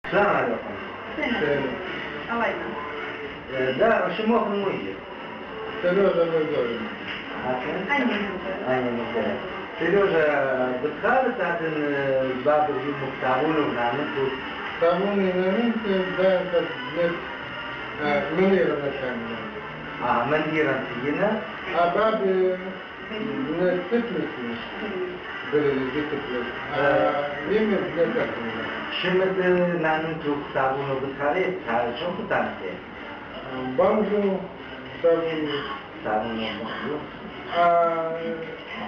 السلام عليكم. الله يسلمك. ده شو في المويه؟ سلوزة مزوري. أنا مثلا. سلوزة بتخالف تاعت الباب اللي مكتابون ونعمله. صابوني نمت ده تبدأ منيرة مثلا. منيرة فينا. باب نتفلس مش. بالتفلس. يمت نتفلس. شمد نعمله كتابون وبتخالف هذا شو كتابته؟ بانجو صابوني. صابون وبانجو.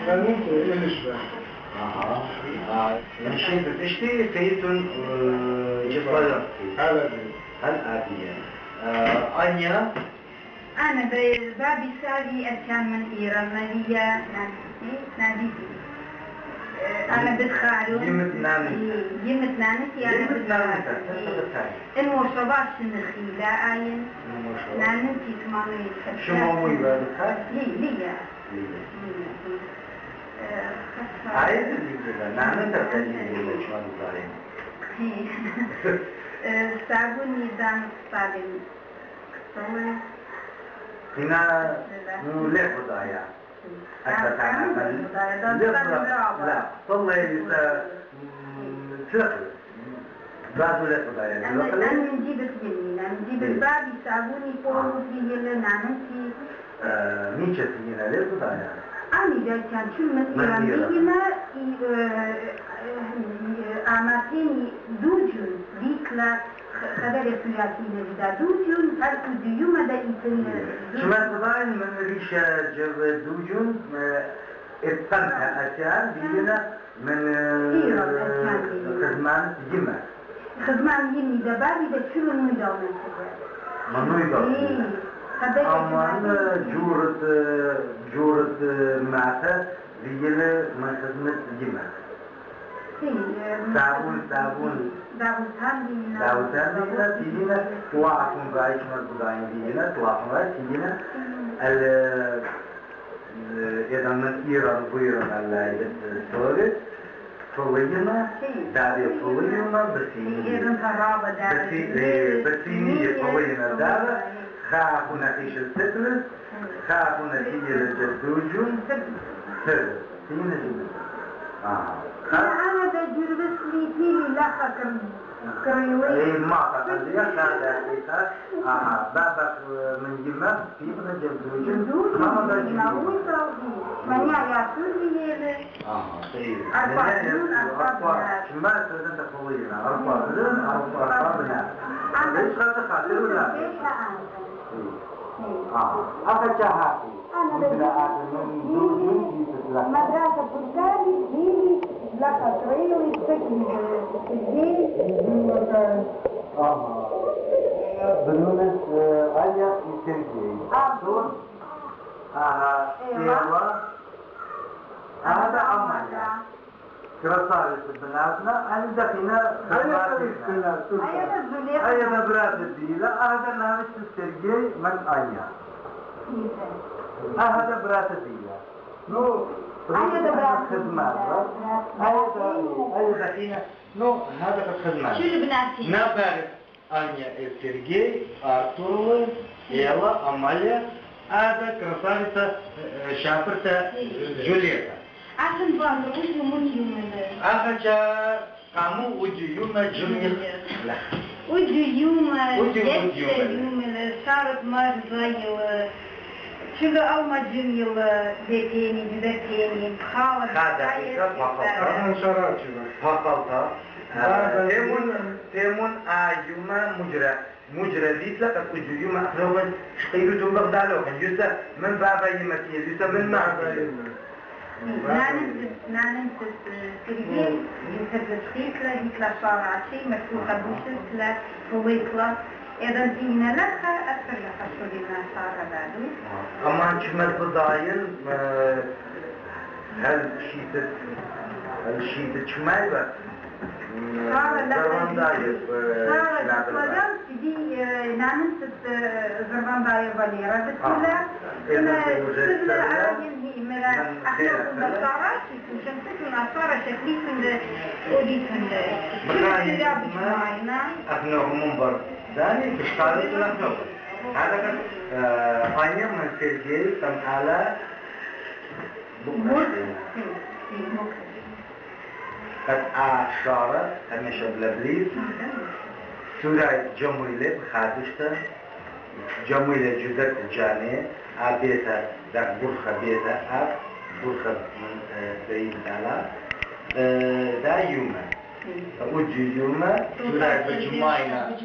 نمت إيش بقى. ماشي بتشتي فيتون جبلة. هل أبيه. أنيا. أنا بابي سالي أركان من إيران نبيا نادي. أنا بدخاله. يمت نانس. يمت نانس يعني. يمت نانس. المشروبات النخيلة عين. نانس يسمعني. شو مو يبغى بدخال؟ ليه. عايز اللي نعم تبتدي اللي شو هنقولين. صابون يدان صابون. هنا مولع بداية. لا طلع يسا تلقي. بعد ولا بداية. أنا نجيب السجنين. نجيب الباب صابون يفوز فيه لنا نسي. مين شتينا ليه بداية؟ أنا جاي كان شو مثلاً بيجينا أماكن دوجون ذيكلا خبر سياسي نجدا دوجون هل كديوم دا إنسان شو مثلاً من ريش جب دوجون اتقنها أشياء بيجينا من خدمان جمع خدمان يمي دا بابي دا شو منو يدومن منو يدومن أمان جورة معتا بيجينا من خدمة جمع صابون تامينا تيجينا طواعكم بايش مربوطين تيجينا طواعكم بايش تيجينا إذا من إيران بيران على السوري فوينا داري فوينا بسينية فوينا دارا خافوا نتيجة السفلس خافوا نتيجة الجدوجون تيجينا جميلة أنا بجربس لي تيلي لا كريوي. إيه ما تقول يا هذا كذا. بابك من جمع في من جدوجن. ما بجرب. من يعرفون ليه؟ طيب. أربعة. ما تقدر تقولين أربعة بنا. ليش هذا خاطر ولا؟ أفجعها. مدرسة بلغاري ديني لقد ريلي سكن الدين بنونس آية يسيرجي أصول سيروا هذا عملنا كرسالة بناتنا أنا دخلنا أيضا برات الديلة هذا نامش السيرجي من آية هذا برات الديلة نو هذا خدمات أيضا دخلنا نو هذا خدمات شو البناتي؟ نبرة أنيا سيرجي أرتور إيلا أماليا هذا كرسالة شابرتا جوليتا عشان بعض وجه مجيوم أخذ كامو وجيوم جميل لا وجيوم يوم صارت مرضى شو أول جميل بيتيني بيتيني خالد هذا أنا شرعت فقط تيمون أيوما مجرى ذيك لك وجيوم أخرون شقيرو جنبك دالو يوسف من بابا يمتي يوسف من معبا نانس تريد يوسف الخيكلة هيكلا شارع شيء مفتوحة بوشتلا فويكلا إذا زينا لك أكثر لك شغلنا شارع بعدو أما شمال فضاين هل شيء تشمال بس صار دي نانس زربان باير باليرة بس كلها كلها عادي هي احنا النصارى شمسة النصارى شكلية أوديتن احنا منبر ثاني في الشارع الأخضر هذا كان فانيا من سيرجي تم على قد أشار هميشه بلبليس سورة جمهورية بخاتشته جمهورية جدت الجاني عبيتها ذاك برخة بيتها أب برخة من سيد دالا دا يوما وجي يوما سورة بجمعنا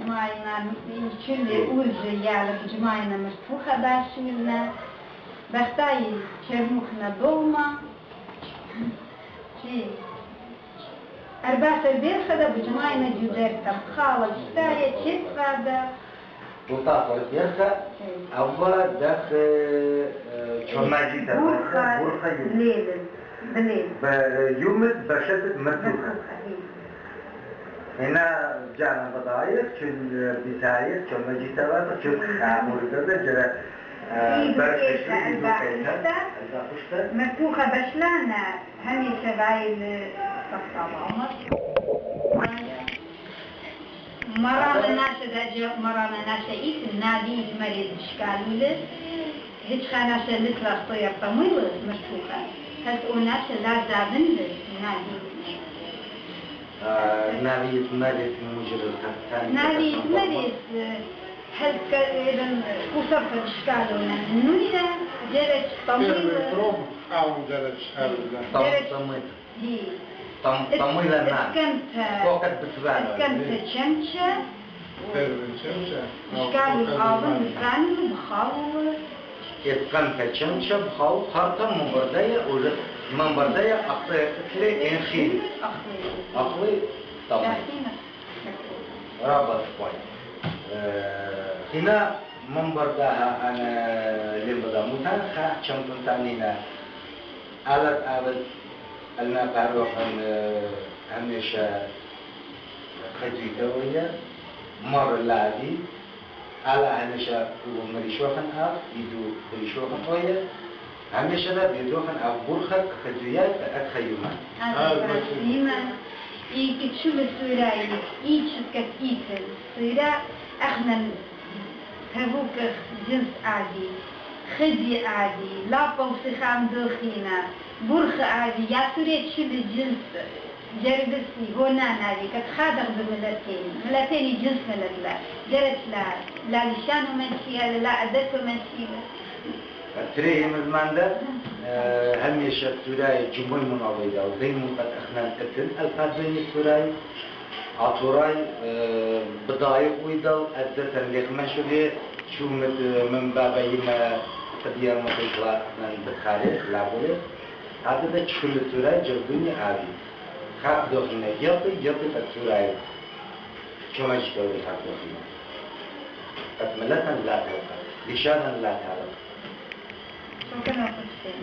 شلي أوجي يعلى بجمعنا مفتوحة باشيلنا بختاي شرموخنا دوما شي أربعة البيت خدا بجمعنا جدر تبخاوة شتاية شيت غادا وطاقة البيرخة أول داخ شماجي برخة ليل بليل يومد بشدة مفتوحة هنا جانا بضايق شن بيسايق شماجي تبات شن خامور كذا جرا برشة مفتوحة بشلانا هميشه غايل صفصة مرانا ناشا إيت النادي مريض شكالولس هيش خاناشا لتلا خطوية بطمولس مفتوحة هل تقولناشا لا زابن لس نادي مريض مجرد الثاني نادي مريض هل إذا كوصف شكالونا نوشا جرت طمولس أو درج طمويلة نعم وقت بتبان اسكنت شمشة شكال الأعظم بفراني بخاو اسكنت شمشة بخاو خارطة من بردية أخطي إتلي إنخيل أخوي طبعا رابط كوي هنا من بردها أنا لبدا متنخة شمتن تانينا ألت أنا بعرف أن هميشه خجيتوية مر لادي على هميشه ومريشوخن أب يدو مريشوخن ويا هميشه لا بيدوخن أب برخة خجيات أتخيما. إيما يكتشف السورة يكتشف كتير السورة إحنا هبوك جنس عادي خدي عادي لا بوسخ عم دخينا برخ عادي يا سورة شو الجنس جربسي هنا نادي كتخادق بملتين جنس ملت جرت لا لشانه منشيها لا أدته منشيها تريه من ده هميشه سورة جموي من عبيدة وزي من قد أخنا القتل القادمين السورة عطوراي بضايق ويدل أدتا ليخمن شو من بابا يما تبيار مطلقا من بخارج لابولي هذا ده كل سورة جربوني عادي خاف دخلنا يطي السورة كما يشتغل خاف دخلنا أكملة لا تعرف لشانا لا تعرف شو كنا قلت